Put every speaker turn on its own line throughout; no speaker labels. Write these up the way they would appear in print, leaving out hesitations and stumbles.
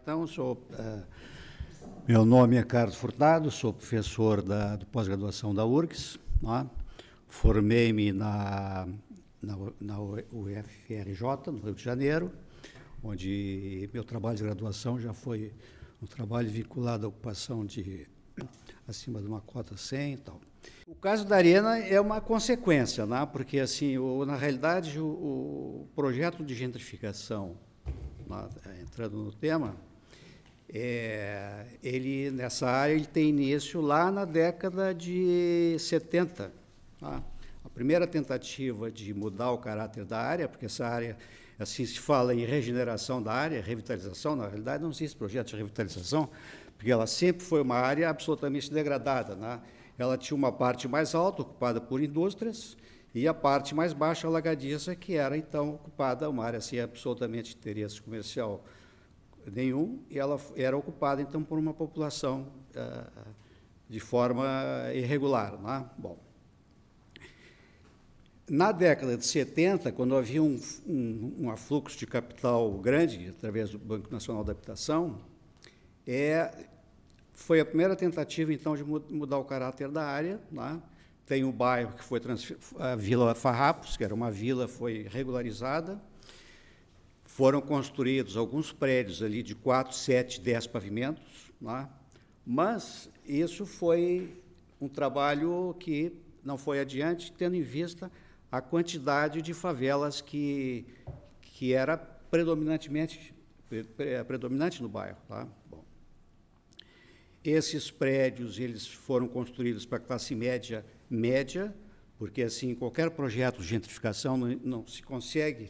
Então, meu nome é Carlos Furtado, sou professor de pós-graduação da URGS, né? Formei-me na UFRJ, no Rio de Janeiro, onde meu trabalho de graduação já foi um trabalho vinculado à ocupação de acima de uma cota 100 e tal. O caso da Arena é uma consequência, né? Porque, assim, na realidade, o projeto de gentrificação, entrando no tema, ele, nessa área, ele tem início lá na década de 70. Tá? A primeira tentativa de mudar o caráter da área, porque essa área, assim se fala em regeneração da área, revitalização, na realidade não existe projeto de revitalização, porque ela sempre foi uma área absolutamente degradada, né? Ela tinha uma parte mais alta, ocupada por indústrias, e a parte mais baixa, alagadiça, que era, então, ocupada, uma área assim, absolutamente de interesse comercial nenhum, e ela era ocupada, então, por uma população de forma irregular, né? Bom, na década de 70, quando havia um afluxo de capital grande, através do Banco Nacional da Habitação, foi a primeira tentativa, então, de mudar o caráter da área, né? Tem um bairro que foi a Vila Farrapos, que era uma vila, foi regularizada. Foram construídos alguns prédios ali de 4, 7, 10 pavimentos, né? Mas isso foi um trabalho que não foi adiante, tendo em vista a quantidade de favelas que era predominante no bairro. Tá? Bom, esses prédios eles foram construídos para a classe média, porque, assim, qualquer projeto de gentrificação não se consegue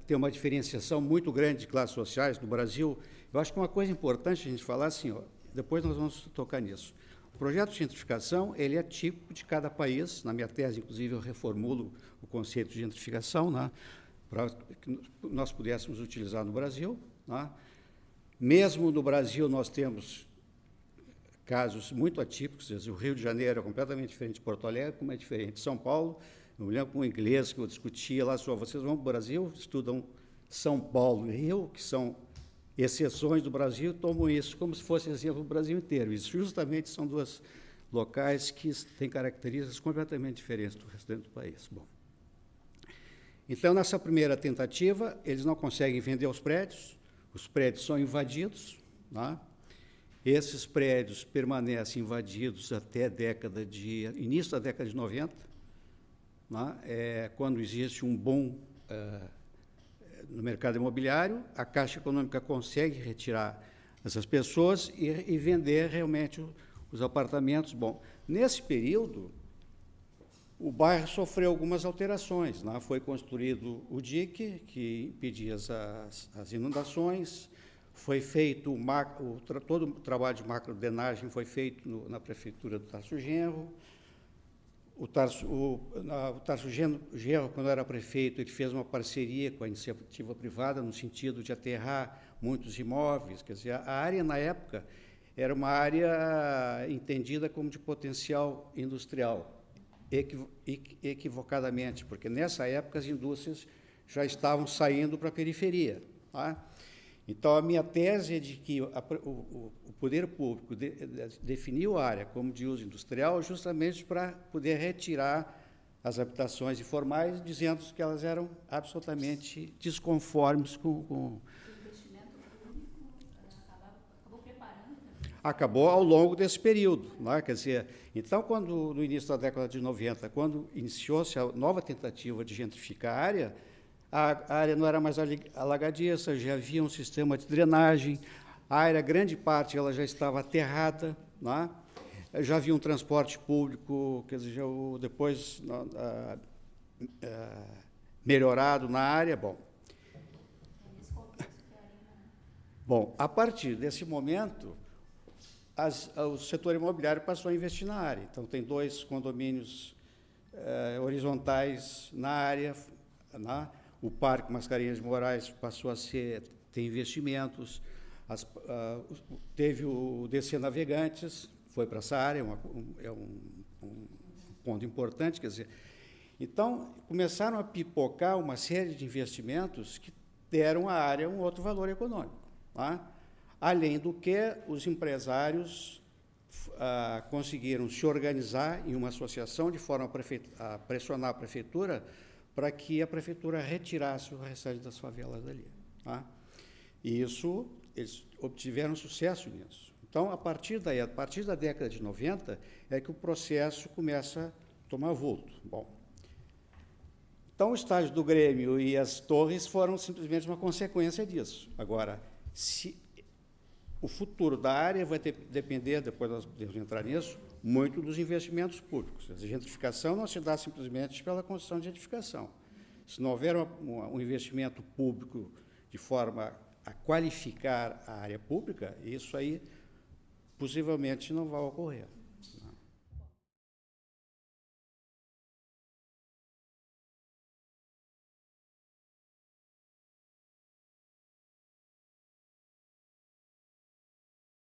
ter uma diferenciação muito grande de classes sociais no Brasil. Eu acho que uma coisa importante a gente falar, assim, depois nós vamos tocar nisso. O projeto de gentrificação, ele é típico de cada país. Na minha tese, inclusive, eu reformulo o conceito de gentrificação, né, para que nós pudéssemos utilizar no Brasil. Né. Mesmo no Brasil, nós temos casos muito atípicos. O Rio de Janeiro é completamente diferente de Porto Alegre, como é diferente de São Paulo. Eu me lembro com um inglês que eu discutia lá, vocês vão para o Brasil, estudam São Paulo e Rio, que são exceções do Brasil, tomam isso como se fosse exemplo do Brasil inteiro. Isso justamente são dois locais que têm características completamente diferentes do restante do país. Bom, então, nessa primeira tentativa, eles não conseguem vender os prédios são invadidos, né? Esses prédios permanecem invadidos até início da década de 90, né? Quando existe um boom no mercado imobiliário, a Caixa Econômica consegue retirar essas pessoas e vender realmente os apartamentos. Bom, nesse período, o bairro sofreu algumas alterações, né? Foi construído o dique, que impedia as inundações. Foi feito todo o trabalho de macrodenagem foi feito na prefeitura do Tarso Genro. O Tarso Genro, quando era prefeito, ele fez uma parceria com a iniciativa privada no sentido de aterrar muitos imóveis. Quer dizer, a área, na época, era uma área entendida como de potencial industrial, equivocadamente, porque nessa época as indústrias já estavam saindo para a periferia. Tá? Então, a minha tese é de que o poder público definiu a área como de uso industrial justamente para poder retirar as habitações informais, dizendo que elas eram absolutamente desconformes com... O investimento público acabou preparando? Acabou ao longo desse período. Né? Quer dizer, então, no início da década de 90, quando iniciou-se a nova tentativa de gentrificar a área não era mais alagadiça, já havia um sistema de drenagem, a área, grande parte, ela já estava aterrada, né? Já havia um transporte público, quer dizer, depois melhorado na área. Bom, a partir desse momento, o setor imobiliário passou a investir na área. Então, tem 2 condomínios horizontais na área, né? O Parque Mascarenhas de Moraes passou a ter investimentos, teve o DC Navegantes, foi para essa área, é um ponto importante, quer dizer. Então, começaram a pipocar uma série de investimentos que deram à área um outro valor econômico. Tá? Além do que, os empresários conseguiram se organizar em uma associação de forma a pressionar a prefeitura para que a prefeitura retirasse o restante das favelas dali. Tá? E isso, eles obtiveram sucesso nisso. Então, a partir da década de 90, é que o processo começa a tomar vulto. Bom, então, o estádio do Grêmio e as torres foram simplesmente uma consequência disso. Agora, o futuro da área vai depender, depois nós devemos entrar nisso, muito dos investimentos públicos. A gentrificação não se dá simplesmente pela construção de edificação. Se não houver um investimento público de forma a qualificar a área pública, isso aí possivelmente não vai ocorrer.